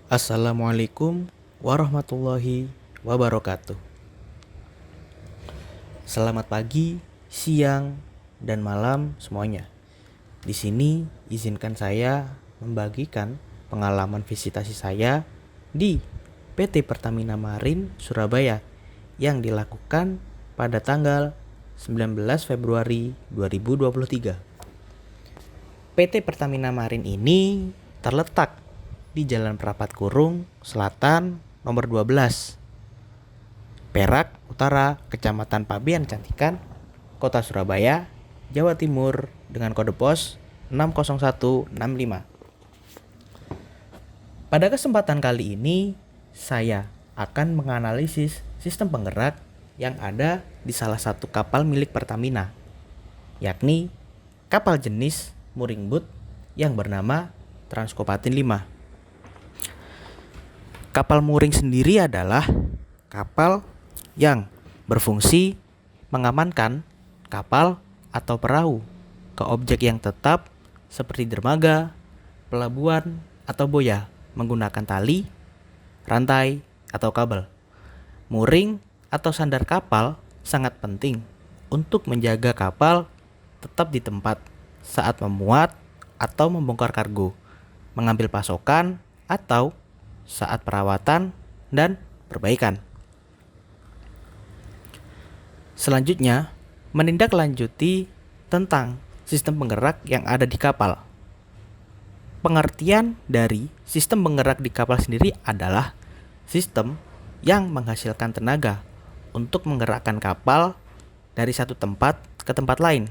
Assalamualaikum warahmatullahi wabarakatuh. Selamat pagi, siang, dan malam semuanya. Di sini izinkan saya membagikan pengalaman visitasi saya di PT Pertamina Marine Surabaya yang dilakukan pada tanggal 19 Februari 2023. PT Pertamina Marine ini terletak di Jalan Perapat Kurung, Selatan, nomor 12, Perak Utara, Kecamatan Pabean Cantikan, Kota Surabaya, Jawa Timur dengan kode pos 60165. Pada kesempatan kali ini, saya akan menganalisis sistem penggerak yang ada di salah satu kapal milik Pertamina, yakni kapal jenis mooring boat yang bernama Transkopatin 5. Kapal mooring sendiri adalah kapal yang berfungsi mengamankan kapal atau perahu ke objek yang tetap seperti dermaga, pelabuhan, atau boya menggunakan tali, rantai, atau kabel. Mooring atau sandar kapal sangat penting untuk menjaga kapal tetap di tempat saat memuat atau membongkar kargo, mengambil pasokan, atau saat perawatan dan perbaikan. Selanjutnya, menindaklanjuti tentang sistem penggerak yang ada di kapal. Pengertian dari sistem penggerak di kapal sendiri adalah sistem yang menghasilkan tenaga untuk menggerakkan kapal dari satu tempat ke tempat lain.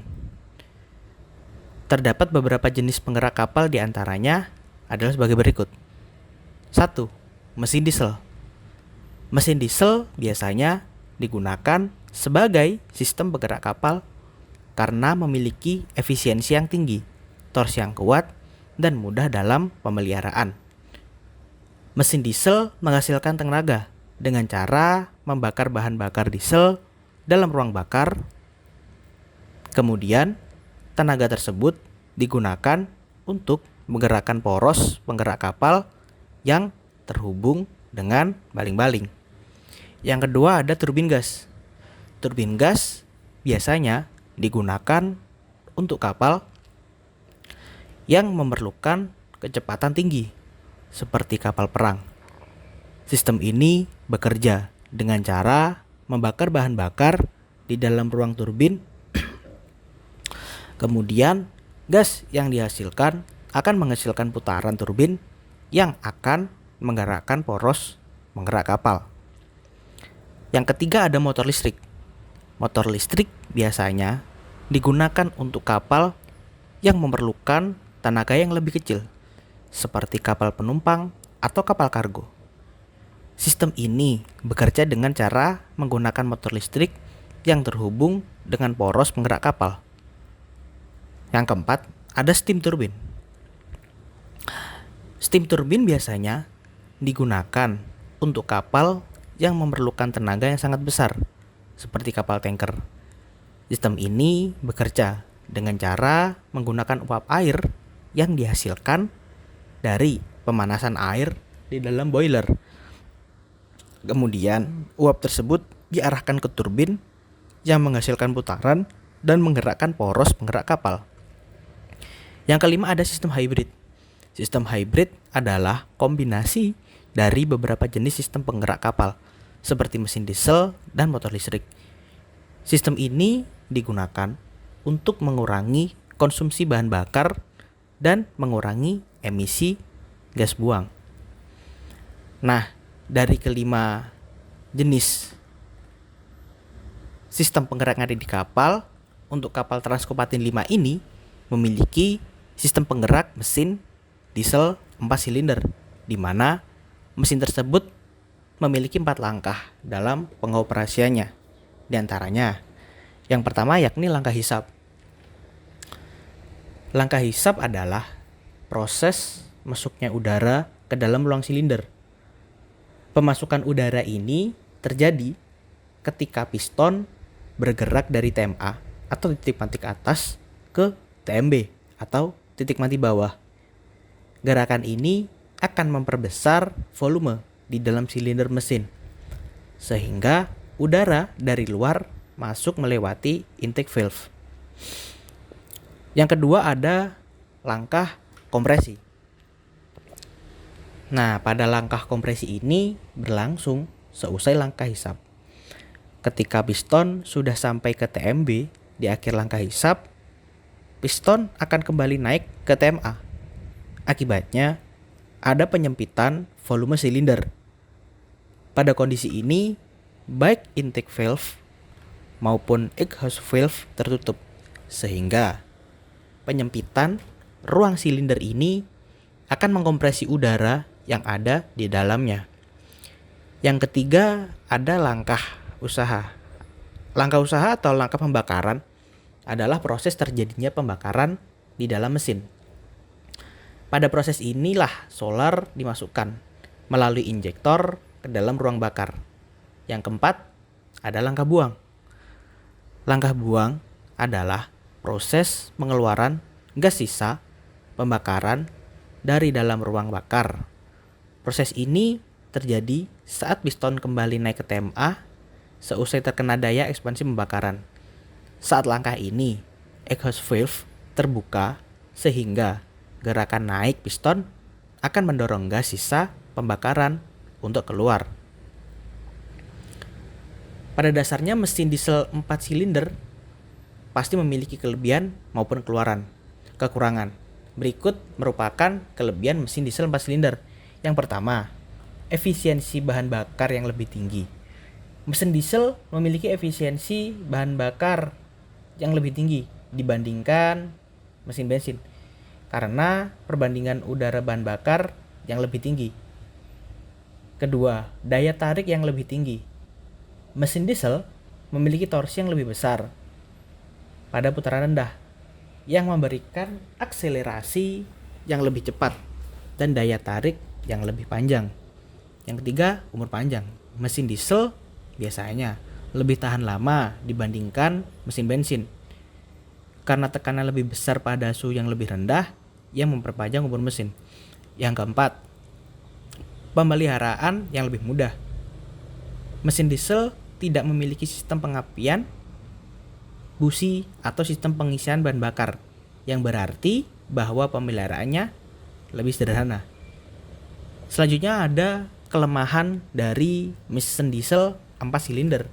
Terdapat beberapa jenis penggerak kapal, di antaranya adalah sebagai berikut. 1. Mesin diesel. Mesin diesel biasanya digunakan sebagai sistem penggerak kapal karena memiliki efisiensi yang tinggi, torsi yang kuat, dan mudah dalam pemeliharaan. Mesin diesel menghasilkan tenaga dengan cara membakar bahan bakar diesel dalam ruang bakar. Kemudian, tenaga tersebut digunakan untuk menggerakkan poros penggerak kapal yang terhubung dengan baling-baling. Yang kedua ada turbin gas. Turbin gas biasanya digunakan untuk kapal yang memerlukan kecepatan tinggi, seperti kapal perang. Sistem ini bekerja dengan cara membakar bahan bakar di dalam ruang turbin. Kemudian, gas yang dihasilkan akan menghasilkan putaran turbin yang akan menggerakkan poros penggerak kapal. Yang ketiga ada motor listrik. Motor listrik biasanya digunakan untuk kapal yang memerlukan tenaga yang lebih kecil, seperti kapal penumpang atau kapal kargo. Sistem ini bekerja dengan cara menggunakan motor listrik yang terhubung dengan poros penggerak kapal. Yang keempat, ada steam turbine. Steam turbine biasanya digunakan untuk kapal yang memerlukan tenaga yang sangat besar, seperti kapal tanker. Sistem ini bekerja dengan cara menggunakan uap air yang dihasilkan dari pemanasan air di dalam boiler. Kemudian, uap tersebut diarahkan ke turbin yang menghasilkan putaran dan menggerakkan poros penggerak kapal. Yang kelima ada sistem hybrid. Sistem hybrid adalah kombinasi dari beberapa jenis sistem penggerak kapal, seperti mesin diesel dan motor listrik. Sistem ini digunakan untuk mengurangi konsumsi bahan bakar dan mengurangi emisi gas buang. Nah, dari kelima jenis sistem penggerak yang ada di kapal, untuk kapal Transkopatin 5 ini memiliki sistem penggerak mesin diesel 4 silinder, di mana mesin tersebut memiliki 4 langkah dalam pengoperasiannya. Di antaranya, yang pertama yakni langkah hisap. Langkah hisap adalah proses masuknya udara ke dalam ruang silinder. Pemasukan udara ini terjadi ketika piston bergerak dari TMA atau titik mati ke atas ke TMB atau titik mati bawah. Gerakan ini akan memperbesar volume di dalam silinder mesin, sehingga udara dari luar masuk melewati intake valve. Yang kedua ada langkah kompresi. Nah, pada langkah kompresi ini berlangsung seusai langkah hisap. Ketika piston sudah sampai ke TMB di akhir langkah hisap, piston akan kembali naik ke TMA. Akibatnya, ada penyempitan volume silinder. Pada kondisi ini, baik intake valve maupun exhaust valve tertutup, sehingga penyempitan ruang silinder ini akan mengkompresi udara yang ada di dalamnya. Yang ketiga ada langkah usaha. Langkah usaha atau langkah pembakaran adalah proses terjadinya pembakaran di dalam mesin. Pada proses inilah solar dimasukkan melalui injektor ke dalam ruang bakar. Yang keempat ada langkah buang. Langkah buang adalah proses pengeluaran gas sisa pembakaran dari dalam ruang bakar. Proses ini terjadi saat piston kembali naik ke TMA seusai terkena daya ekspansi pembakaran. Saat langkah ini, exhaust valve terbuka sehingga gerakan naik piston akan mendorong gas sisa pembakaran untuk keluar. Pada dasarnya mesin diesel 4 silinder pasti memiliki kelebihan maupun kekurangan. Berikut merupakan kelebihan mesin diesel 4 silinder. Yang pertama, efisiensi bahan bakar yang lebih tinggi. Mesin diesel memiliki efisiensi bahan bakar yang lebih tinggi dibandingkan mesin bensin karena perbandingan udara bahan bakar yang lebih tinggi. Kedua, daya tarik yang lebih tinggi. Mesin diesel memiliki torsi yang lebih besar pada putaran rendah yang memberikan akselerasi yang lebih cepat dan daya tarik yang lebih panjang. Yang ketiga, umur panjang. Mesin diesel biasanya lebih tahan lama dibandingkan mesin bensin karena tekanan lebih besar pada suhu yang lebih rendah yang memperpanjang umur mesin. Yang keempat, pemeliharaan yang lebih mudah. Mesin diesel tidak memiliki sistem pengapian, busi, atau sistem pengisian bahan bakar, yang berarti bahwa pemeliharaannya lebih sederhana. Selanjutnya ada kelemahan dari mesin diesel 4 silinder.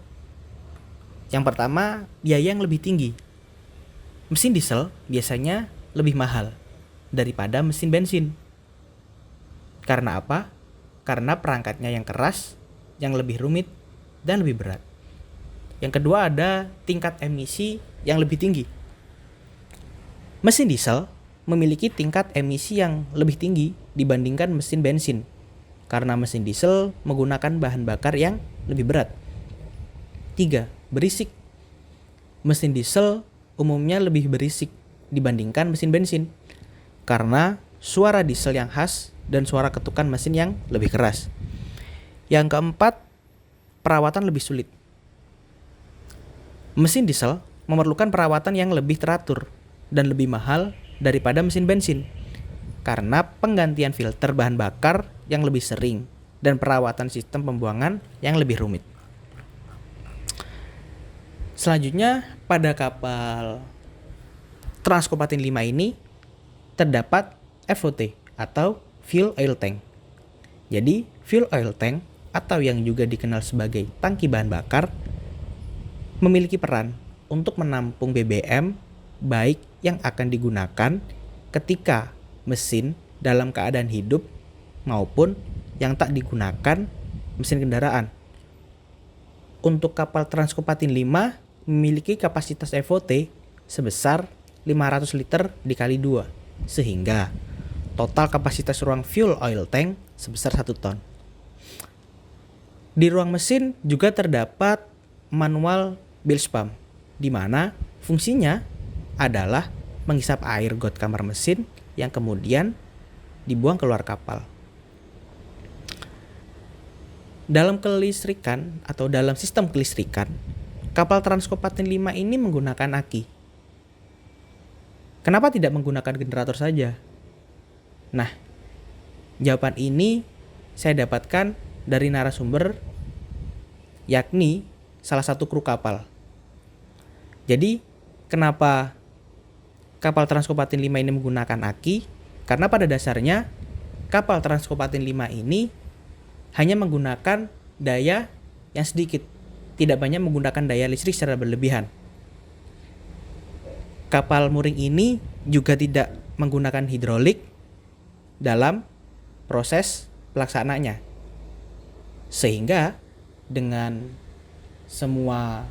Yang pertama, biaya yang lebih tinggi. Mesin diesel biasanya lebih mahal daripada mesin bensin. Karena apa? Karena perangkatnya yang keras, yang lebih rumit, dan lebih berat. Yang kedua ada tingkat emisi yang lebih tinggi. Mesin diesel memiliki tingkat emisi yang lebih tinggi dibandingkan mesin bensin karena mesin diesel menggunakan bahan bakar yang lebih berat. 3. Berisik. Mesin diesel umumnya lebih berisik dibandingkan mesin bensin karena suara diesel yang khas dan suara ketukan mesin yang lebih keras. Yang keempat, perawatan lebih sulit. Mesin diesel memerlukan perawatan yang lebih teratur dan lebih mahal daripada mesin bensin karena penggantian filter bahan bakar yang lebih sering dan perawatan sistem pembuangan yang lebih rumit. Selanjutnya, pada kapal Transkopatin 5 ini terdapat FOT atau fuel oil tank. Jadi, fuel oil tank atau yang juga dikenal sebagai tangki bahan bakar memiliki peran untuk menampung BBM baik yang akan digunakan ketika mesin dalam keadaan hidup maupun yang tak digunakan mesin kendaraan. Untuk kapal Transkopatin 5 memiliki kapasitas FOT sebesar 500 liter dikali 2 sehingga total kapasitas ruang fuel oil tank sebesar 1 ton. Di ruang mesin juga terdapat manual bilge pump, di mana fungsinya adalah menghisap air got kamar mesin yang kemudian dibuang keluar kapal. Dalam kelistrikan atau dalam sistem kelistrikan, kapal Transkopatin 5 ini menggunakan aki. Kenapa tidak menggunakan generator saja? Nah, Jawaban ini saya dapatkan dari narasumber, yakni salah satu kru kapal. Jadi, kenapa kapal Transkopatin 5 ini menggunakan aki? Karena pada dasarnya kapal Transkopatin 5 ini hanya menggunakan daya yang sedikit, tidak banyak menggunakan daya listrik secara berlebihan. Kapal mooring ini juga tidak menggunakan hidrolik dalam proses pelaksanaannya. Sehingga dengan semua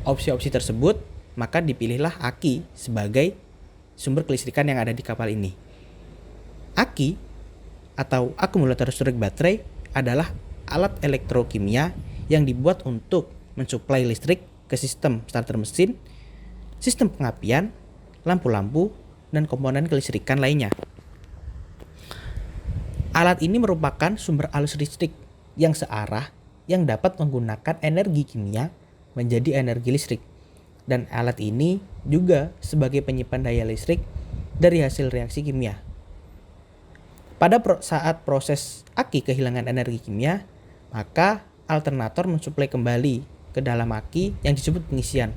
opsi-opsi tersebut, maka dipilihlah aki sebagai sumber kelistrikan yang ada di kapal ini. Aki atau akumulator listrik baterai adalah alat elektrokimia yang dibuat untuk mensuplai listrik ke sistem starter mesin, sistem pengapian, lampu-lampu, dan komponen kelistrikan lainnya. Alat ini merupakan sumber arus listrik yang searah yang dapat menggunakan energi kimia menjadi energi listrik. Dan alat ini juga sebagai penyimpan daya listrik dari hasil reaksi kimia. Pada saat proses aki kehilangan energi kimia, maka alternator mensuplai kembali ke dalam aki yang disebut pengisian.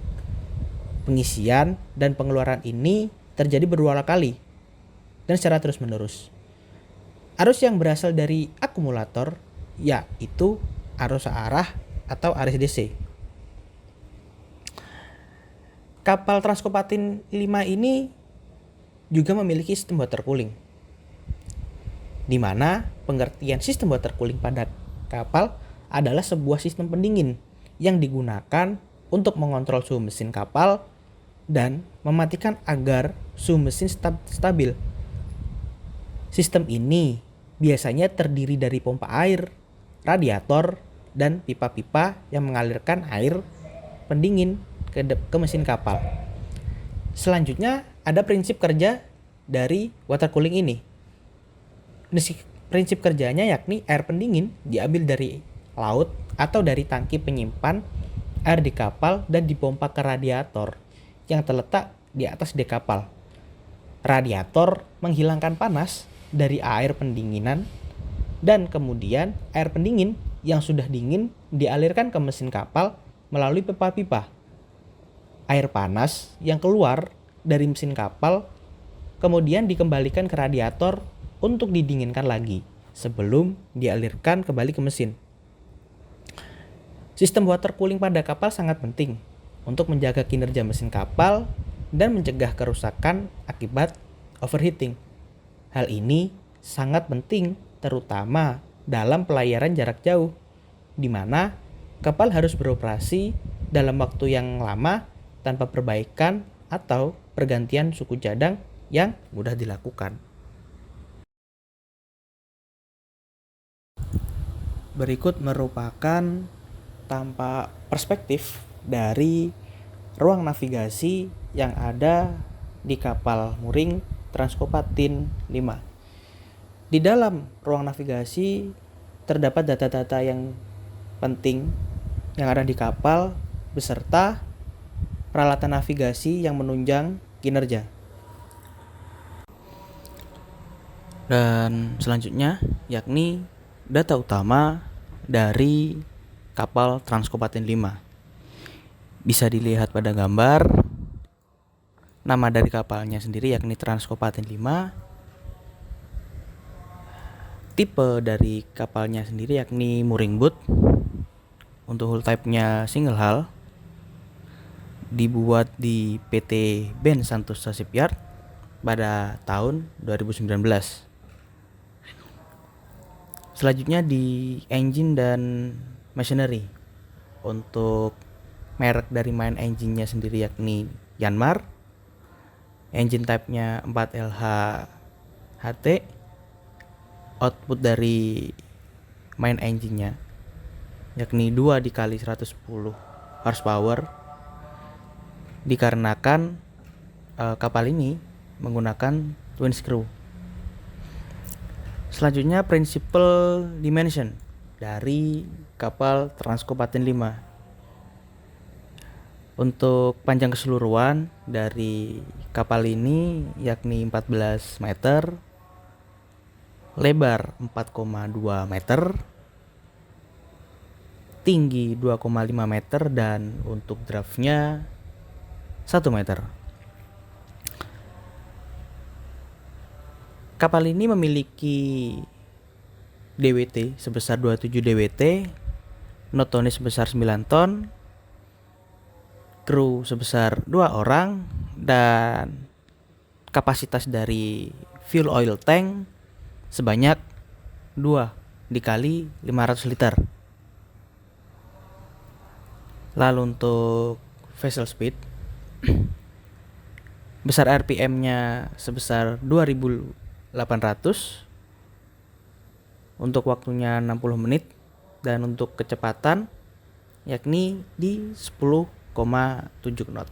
Pengisian dan pengeluaran ini terjadi berulang kali dan secara terus-menerus. Arus yang berasal dari akumulator yaitu arus searah atau arus DC. Kapal Transkopatin 5 ini juga memiliki sistem water cooling, di mana pengertian sistem water cooling pada kapal adalah sebuah sistem pendingin yang digunakan untuk mengontrol suhu mesin kapal dan mematikan agar suhu mesin stabil. Sistem ini biasanya terdiri dari pompa air, radiator, dan pipa-pipa yang mengalirkan air pendingin ke mesin kapal. Selanjutnya ada prinsip kerja dari water cooling ini. Prinsip kerjanya yakni air pendingin diambil dari laut atau dari tangki penyimpan air di kapal dan dipompa ke radiator yang terletak di atas dek kapal. Radiator menghilangkan panas dari air pendinginan dan kemudian air pendingin yang sudah dingin dialirkan ke mesin kapal melalui pipa-pipa. Air panas yang keluar dari mesin kapal kemudian dikembalikan ke radiator untuk didinginkan lagi sebelum dialirkan kembali ke mesin. Sistem water cooling pada kapal sangat penting untuk menjaga kinerja mesin kapal dan mencegah kerusakan akibat overheating. Hal ini sangat penting terutama dalam pelayaran jarak jauh, di mana kapal harus beroperasi dalam waktu yang lama tanpa perbaikan atau pergantian suku cadang yang mudah dilakukan. Berikut merupakan tampak perspektif dari ruang navigasi yang ada di kapal mooring Transkopatin 5. Di dalam ruang navigasi terdapat data-data yang penting yang ada di kapal beserta peralatan navigasi yang menunjang kinerja. Dan selanjutnya yakni data utama dari kapal Transkopatin 5. Bisa dilihat pada gambar. Nama dari kapalnya sendiri yakni Transkopatin 5. Tipe dari kapalnya sendiri yakni mooring boat. Untuk hull type-nya single hull. Dibuat di PT Ben Santosa Shipyard pada tahun 2019. Selanjutnya di engine dan machinery. Untuk merek dari main engine-nya sendiri yakni Yanmar. Engine type-nya 4LH HT. Output dari main engine-nya yakni 2 dikali 110 horsepower. Dikarenakan kapal ini menggunakan twin screw. Selanjutnya principal dimension dari kapal Transkopatin 5. Untuk panjang keseluruhan dari kapal ini yakni 14 meter. lebar 4,2 meter, tinggi 2,5 meter, dan untuk draftnya 1 meter. Kapal ini memiliki DWT sebesar 27 DWT, not-tonnya sebesar 9 ton, kru sebesar 2 orang, dan kapasitas dari fuel oil tank sebanyak 2 dikali 500 liter. Lalu untuk vessel speed, besar RPM-nya sebesar 2800, untuk waktunya 60 menit, dan untuk kecepatan yakni di 10,7 knot.